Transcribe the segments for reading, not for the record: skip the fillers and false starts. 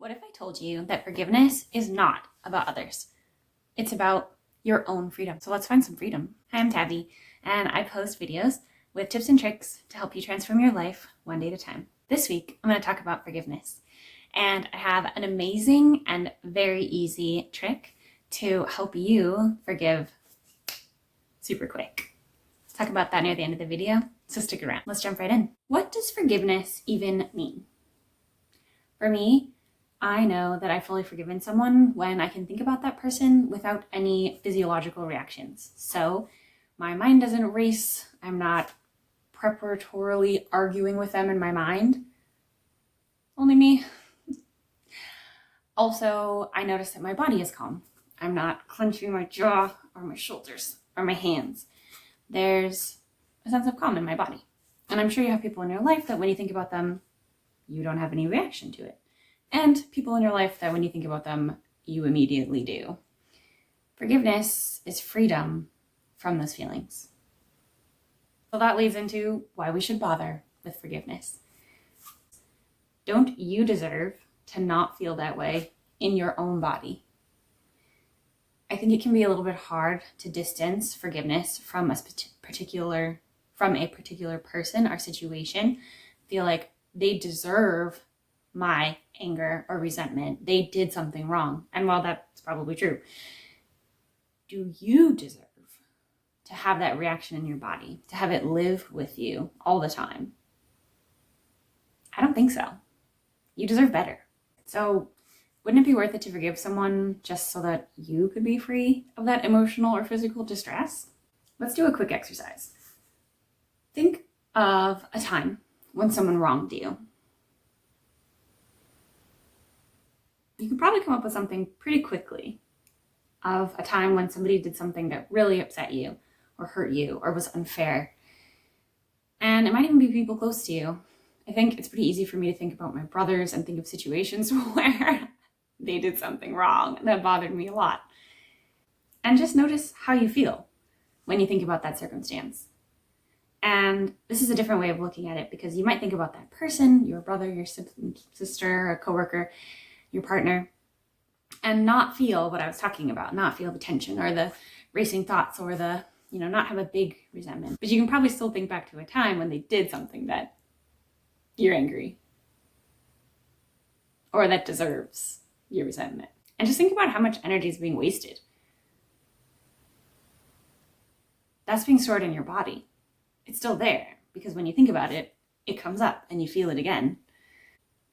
What if I told you that forgiveness is not about others? It's about your own freedom. So let's find some freedom. Hi, I'm Tabi, and I post videos with tips and tricks to help you transform your life one day at a time. This week, I'm going to talk about forgiveness. And I have an amazing and very easy trick to help you forgive super quick. Let's talk about that near the end of the video, so stick around. Let's jump right in. What does forgiveness even mean? For me, I know that I've fully forgiven someone when I can think about that person without any physiological reactions. So my mind doesn't race. I'm not preparatorily arguing with them in my mind. Only me. Also, I notice that my body is calm. I'm not clenching my jaw or my shoulders or my hands. There's a sense of calm in my body. And I'm sure you have people in your life that when you think about them, you don't have any reaction to it. And people in your life that when you think about them, you immediately do. Forgiveness is freedom from those feelings. So that leads into why we should bother with forgiveness. Don't you deserve to not feel that way in your own body? I think it can be a little bit hard to distance forgiveness from a particular person or situation. Feel like they deserve my anger or resentment. They did something wrong. And while that's probably true, do you deserve to have that reaction in your body, to have it live with you all the time? I don't think so. You deserve better. So wouldn't it be worth it to forgive someone just so that you could be free of that emotional or physical distress? Let's do a quick exercise. Think of a time when someone wronged you. You can probably come up with something pretty quickly of a time when somebody did something that really upset you or hurt you or was unfair. And it might even be people close to you. I think it's pretty easy for me to think about my brothers and think of situations where they did something wrong that bothered me a lot. And just notice how you feel when you think about that circumstance. And this is a different way of looking at it because you might think about that person, your brother, your sister, a coworker, your partner, and not feel what I was talking about, not feel the tension or the racing thoughts or the, not have a big resentment. But you can probably still think back to a time when they did something that you're angry or that deserves your resentment. And just think about how much energy is being wasted. That's being stored in your body. It's still there because when you think about it, it comes up and you feel it again.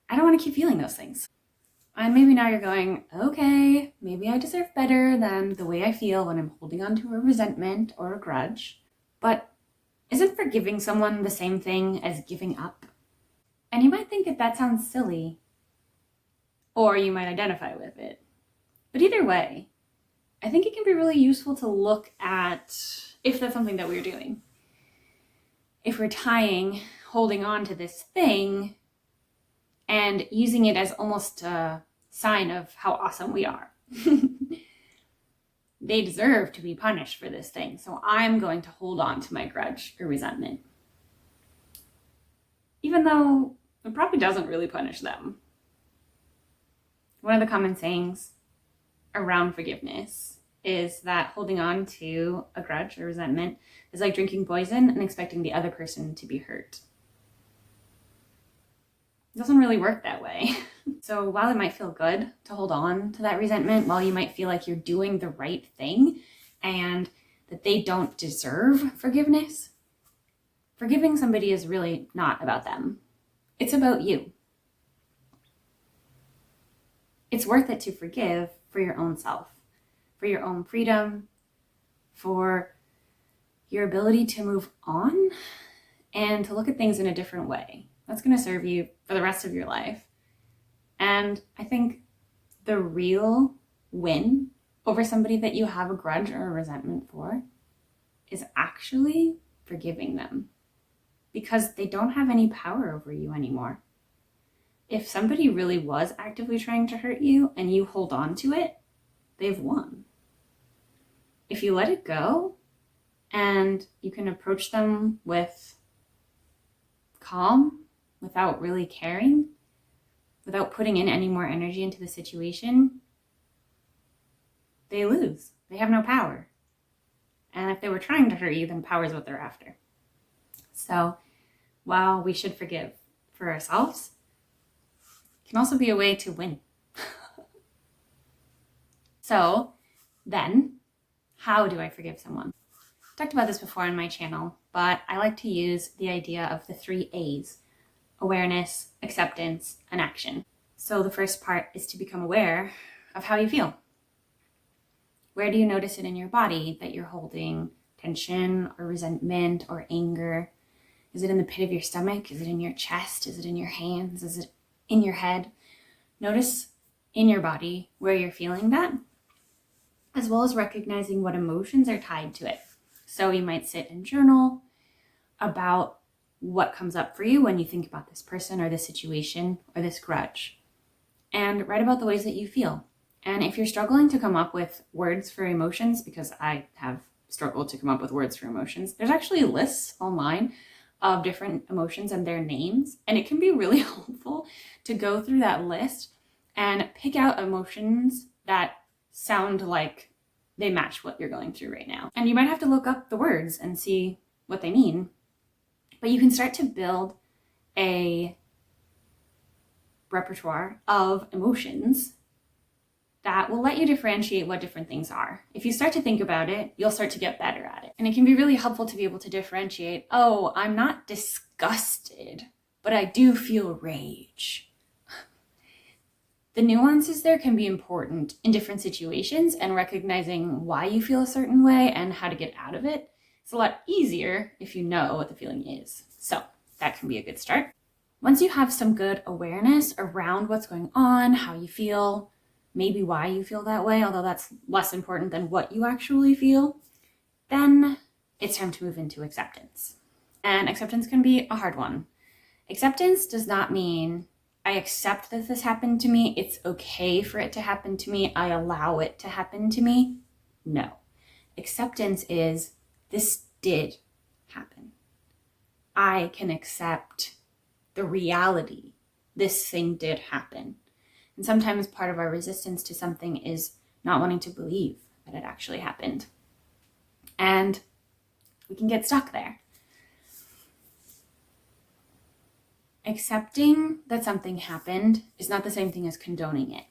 I don't want to keep feeling those things. And maybe now you're going, okay, maybe I deserve better than the way I feel when I'm holding on to a resentment or a grudge. But isn't forgiving someone the same thing as giving up? And you might think that sounds silly, or you might identify with it. But either way, I think it can be really useful to look at if that's something that we're doing. If we're holding on to this thing and using it as almost a sign of how awesome we are. They deserve to be punished for this thing, so I'm going to hold on to my grudge or resentment. Even though it probably doesn't really punish them. One of the common sayings around forgiveness is that holding on to a grudge or resentment is like drinking poison and expecting the other person to be hurt. It doesn't really work that way. So while it might feel good to hold on to that resentment, while you might feel like you're doing the right thing and that they don't deserve forgiveness, forgiving somebody is really not about them. It's about you. It's worth it to forgive for your own self, for your own freedom, for your ability to move on and to look at things in a different way. That's going to serve you for the rest of your life. And I think the real win over somebody that you have a grudge or a resentment for is actually forgiving them because they don't have any power over you anymore. If somebody really was actively trying to hurt you and you hold on to it, they've won. If you let it go and you can approach them with calm without really caring, without putting in any more energy into the situation, they lose. They have no power. And if they were trying to hurt you, then power is what they're after. So while we should forgive for ourselves, it can also be a way to win. So then, how do I forgive someone? I talked about this before on my channel, but I like to use the idea of the 3 A's: awareness, acceptance, and action. So the first part is to become aware of how you feel. Where do you notice it in your body that you're holding tension or resentment or anger? Is it in the pit of your stomach? Is it in your chest? Is it in your hands? Is it in your head? Notice in your body where you're feeling that, as well as recognizing what emotions are tied to it. So you might sit and journal about what comes up for you when you think about this person or this situation or this grudge, and write about the ways that you feel. And if you're struggling to come up with words for emotions, because I have struggled to come up with words for emotions, there's actually lists online of different emotions and their names. And it can be really helpful to go through that list and pick out emotions that sound like they match what you're going through right now. And you might have to look up the words and see what they mean, but you can start to build a repertoire of emotions that will let you differentiate what different things are. If you start to think about it, you'll start to get better at it. And it can be really helpful to be able to differentiate, oh, I'm not disgusted, but I do feel rage. The nuances there can be important in different situations, and recognizing why you feel a certain way and how to get out of it. It's a lot easier if you know what the feeling is. So that can be a good start. Once you have some good awareness around what's going on, how you feel, maybe why you feel that way, although that's less important than what you actually feel, then it's time to move into acceptance. And acceptance can be a hard one. Acceptance does not mean I accept that this happened to me. It's okay for it to happen to me. I allow it to happen to me. No. Acceptance is, this did happen. I can accept the reality. This thing did happen. And sometimes part of our resistance to something is not wanting to believe that it actually happened. And we can get stuck there. Accepting that something happened is not the same thing as condoning it.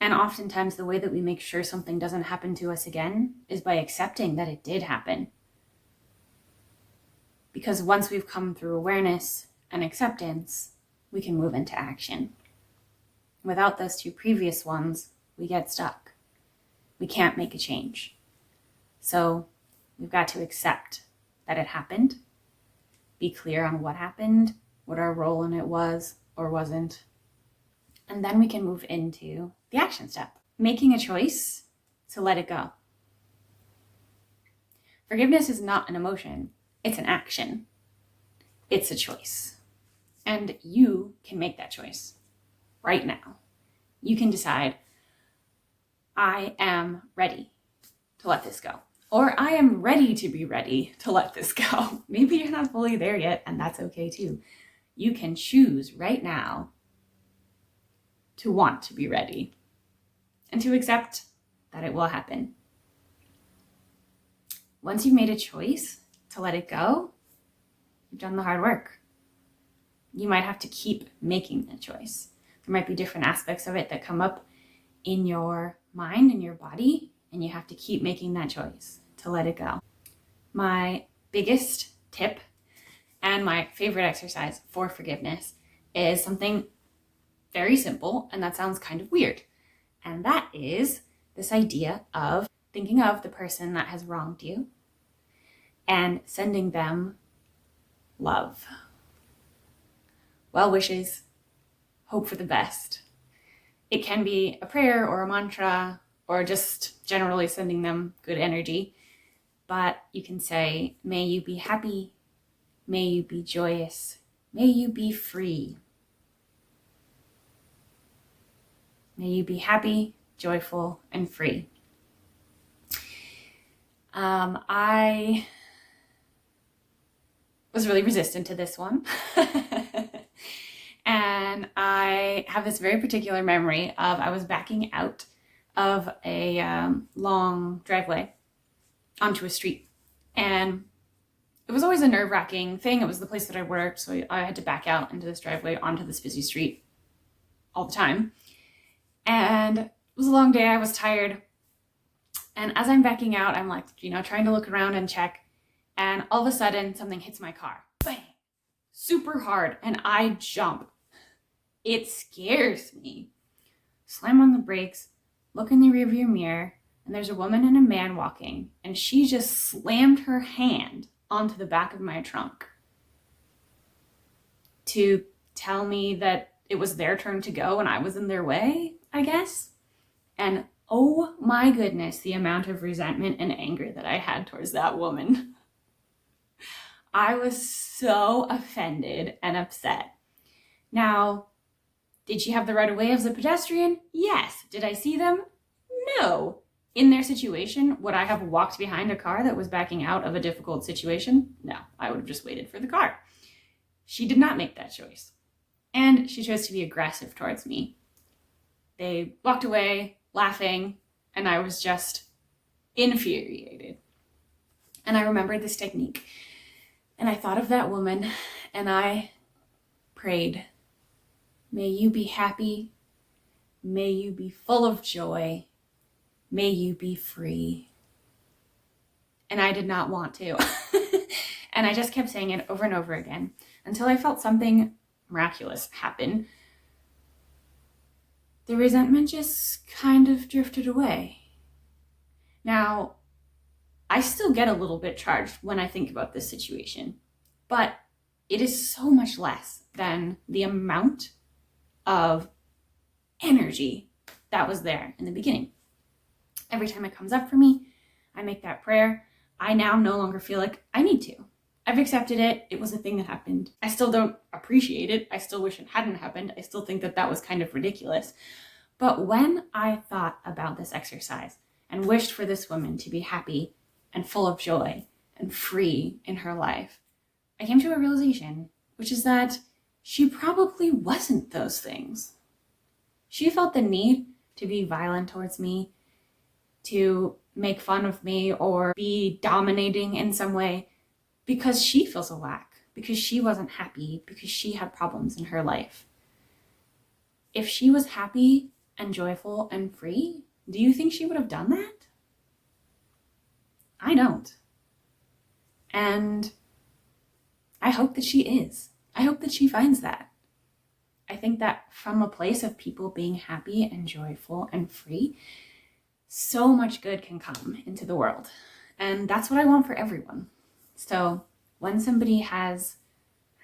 And oftentimes the way that we make sure something doesn't happen to us again is by accepting that it did happen. Because once we've come through awareness and acceptance, we can move into action. Without those 2 previous ones, we get stuck. We can't make a change. So we've got to accept that it happened, be clear on what happened, what our role in it was or wasn't, and then we can move into the action step, making a choice to let it go. Forgiveness is not an emotion, it's an action. It's a choice. And you can make that choice right now. You can decide, I am ready to let this go. Or I am ready to be ready to let this go. Maybe you're not fully there yet, and that's okay too. You can choose right now to want to be ready and to accept that it will happen. Once you've made a choice to let it go, you've done the hard work. You might have to keep making the choice. There might be different aspects of it that come up in your mind and your body, and you have to keep making that choice to let it go. My biggest tip and my favorite exercise for forgiveness is something very simple, and that sounds kind of weird. And that is this idea of thinking of the person that has wronged you and sending them love, well wishes, hope for the best. It can be a prayer or a mantra or just generally sending them good energy. But you can say, may you be happy, may you be joyous, may you be free. May you be happy, joyful, and free. I was really resistant to this one. And And I have this very particular memory of I was backing out of a long driveway onto a street. And it was always a nerve-wracking thing. It was the place that I worked, so I had to back out into this driveway onto this busy street all the time. And it was a long day. I was tired. And as I'm backing out, I'm like, trying to look around and check. And all of a sudden, something hits my car. Bang! Super hard. And I jump. It scares me. Slam on the brakes, look in the rearview mirror, and there's a woman and a man walking. And she just slammed her hand onto the back of my trunk to tell me that it was their turn to go and I was in their way, I guess. And oh my goodness, the amount of resentment and anger that I had towards that woman. I was so offended and upset. Now, did she have the right of way as a pedestrian? Yes. Did I see them? No. In their situation, would I have walked behind a car that was backing out of a difficult situation? No, I would have just waited for the car. She did not make that choice. And she chose to be aggressive towards me. They walked away laughing, and I was just infuriated. And I remembered this technique. And I thought of that woman, and I prayed, may you be happy. May you be full of joy. May you be free. And I did not want to. And I just kept saying it over and over again until I felt something miraculous happen. The resentment just kind of drifted away. Now, I still get a little bit charged when I think about this situation, but it is so much less than the amount of energy that was there in the beginning. Every time it comes up for me, I make that prayer. I now no longer feel like I need to. I've accepted it. It was a thing that happened. I still don't appreciate it. I still wish it hadn't happened. I still think that that was kind of ridiculous. But when I thought about this exercise and wished for this woman to be happy and full of joy and free in her life, I came to a realization, which is that she probably wasn't those things. She felt the need to be violent towards me, to make fun of me, or be dominating in some way because she feels a lack, because she wasn't happy, because she had problems in her life. If she was happy and joyful and free, do you think she would have done that? I don't. And I hope that she is. I hope that she finds that. I think that from a place of people being happy and joyful and free, so much good can come into the world. And that's what I want for everyone. So when somebody has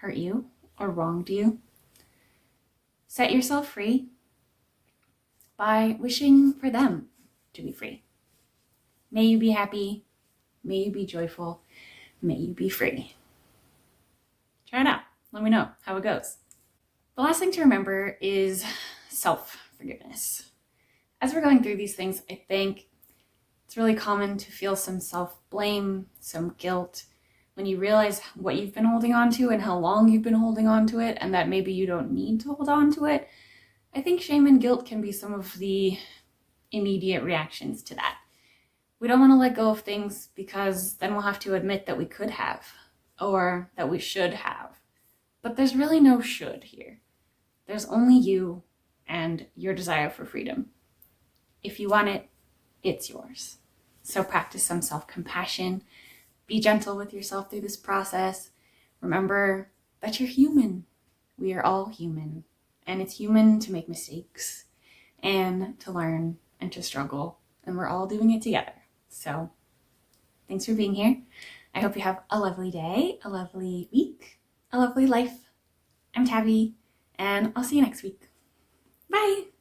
hurt you or wronged you, set yourself free by wishing for them to be free. May you be happy. May you be joyful. May you be free. Try it out. Let me know how it goes. The last thing to remember is self-forgiveness. As we're going through these things, I think it's really common to feel some self-blame, some guilt, when you realize what you've been holding on to and how long you've been holding on to it, and that maybe you don't need to hold on to it. I think shame and guilt can be some of the immediate reactions to that. We don't want to let go of things because then we'll have to admit that we could have or that we should have. But there's really no should here. There's only you and your desire for freedom. If you want it, it's yours. So practice some self-compassion. Be gentle with yourself through this process. Remember that you're human. We are all human. And it's human to make mistakes and to learn and to struggle. And we're all doing it together. So thanks for being here. I hope you have a lovely day, a lovely week, a lovely life. I'm Tabi, and I'll see you next week. Bye.